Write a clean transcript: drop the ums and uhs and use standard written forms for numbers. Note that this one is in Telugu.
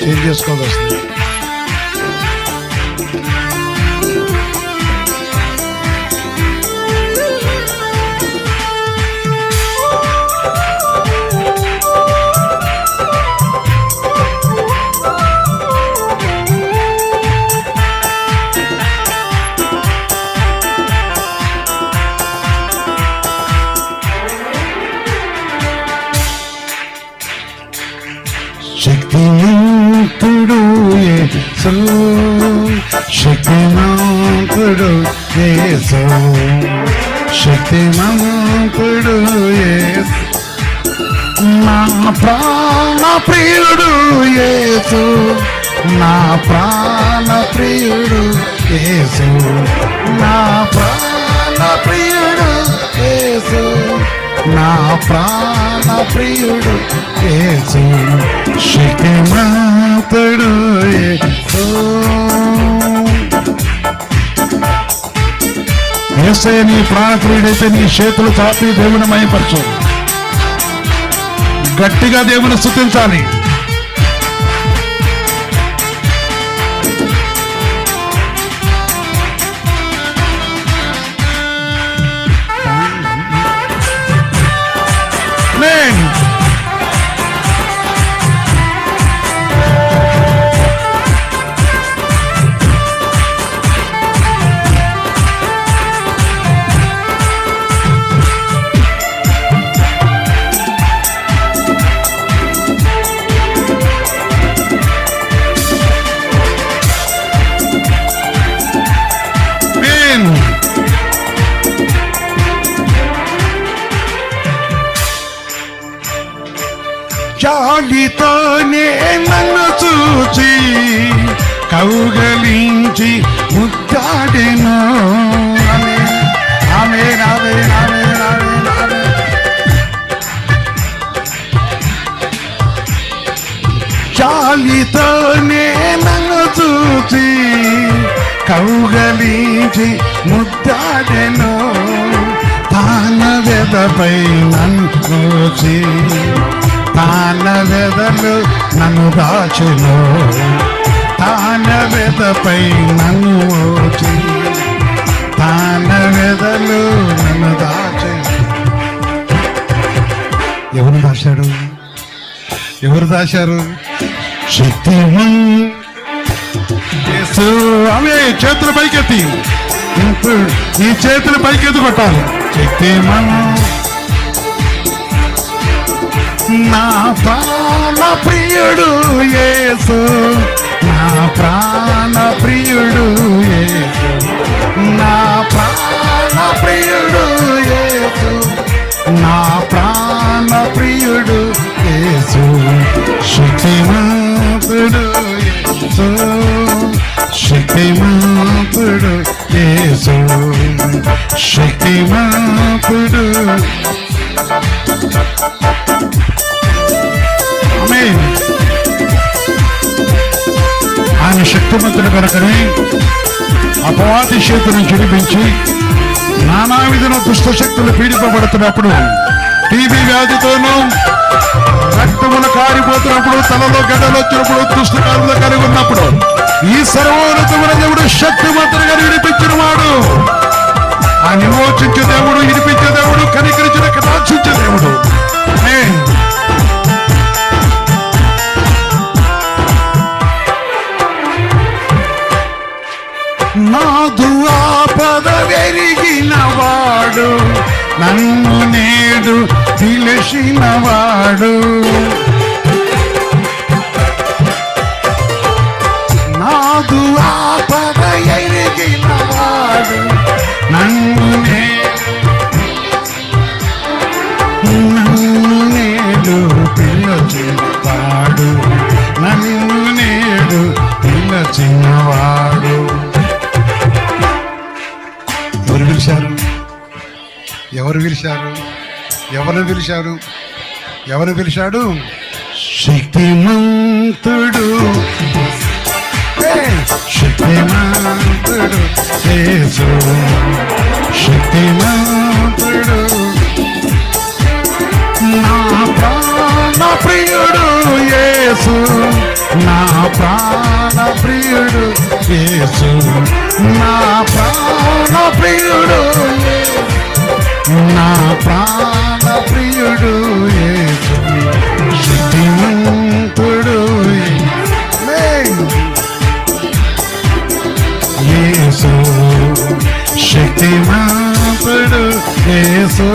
చేంజ్ చేసుకోవాల్సి వస్తుంది. శక్తిమంతుడు యేసు, శక్తిమంతుడు యేసు, శక్తిమంతుడు యేసు, నా ప్రాణ ప్రియుడు యేసు, నా ప్రాణ ప్రియుడు యేసు, నా ప్రాణ ప్రియుడు యేసు, నా ప్రాణ ప్రియుడు యేసు, శక్తిమంతుడు యేసు. యేసయ్య నీ ప్రాణ ప్రియుడైతే నీ చేతులు చాపి దేవుని మహిమపరచు. గట్టిగా దేవుని స్తుతించాలి. జాలితోనే నన్ను చూచి కౌగలించి ముద్దాడెను. ఆమేన్ ఆమేన్ ఆమేన్ ఆమేన్ ఆమేన్. జాలితోనే నన్ను చూచి కౌగలించి ముద్దాడెను. తాన వెదపై నన్ను చూచి తాన వెదలు నన్ను దాచెను. తాన వెదపై నన్ను ఓచి తాన వెదలు నన్ను దాచెను. ఎవరు దాచాడు? ఎవరు దాచారు? శక్తిమంతుడు. ఆమె చేతుల పైకెత్తి, నీ చేతుల పైకెత్తి కొట్టాలి. శక్తిమంతుడు, నా ప్రాణ ప్రియుడు యేసు, నా ప్రాణ ప్రియుడు యేసు, నా ప్రాణ ప్రియుడు యేసు, నా ప్రాణ ప్రియుడు యేసు, శక్తిమంతుడు యేసు, శక్తిమంతుడు యేసు, శక్తిమంతుడు. ఆయన శక్తిమంతుడు కనుకనే అపవాది చేతులను చిడిపించి నానా విధుల దుష్ట శక్తులు పీడింపబడుతున్నప్పుడు, టీబీ వ్యాధితోనూ రక్తములు కారిపోతున్నప్పుడు, తలలో గడ్డలు వచ్చినప్పుడు, దుష్టకారులు కలిగి ఉన్నప్పుడు ఈ సర్వోన్నతమైన దేవుడు శక్తిమంతుడుగా విడిపించిన వాడు. ఆ విమోచించే దేవుడు, విడిపించే దేవుడు, కనికరించిన కటాక్షించే దేవుడు. నాదు ఆపద వెరిగిన వాడు, నన్ను నేడు పిలిచిన వాడు. నాదు ఆపద ఎరిగిన వాడు, నన్ను నేడు పిలిచిన వాడు, నన్ను నేడు పిలిచిన వాడు. ఎవరు పిలిచారు? ఎవరు పిలిచారు? ఎవరు పిలిచారు? ఎవరు పిలిచాడు? శక్తిమంతుడు, శక్తిమంతుడు యేసు, శక్తిమంతుడు, నా ప్రాణ ప్రియుడు యేసు, నా ప్రాణ ప్రియుడు యేసు, నా ప్రాణ ప్రియుడు యేసు, నా ప్రాణ ప్రియుడు యేసు, శక్తిమంతుడు యేసు, శక్తిమంతుడు యేసు.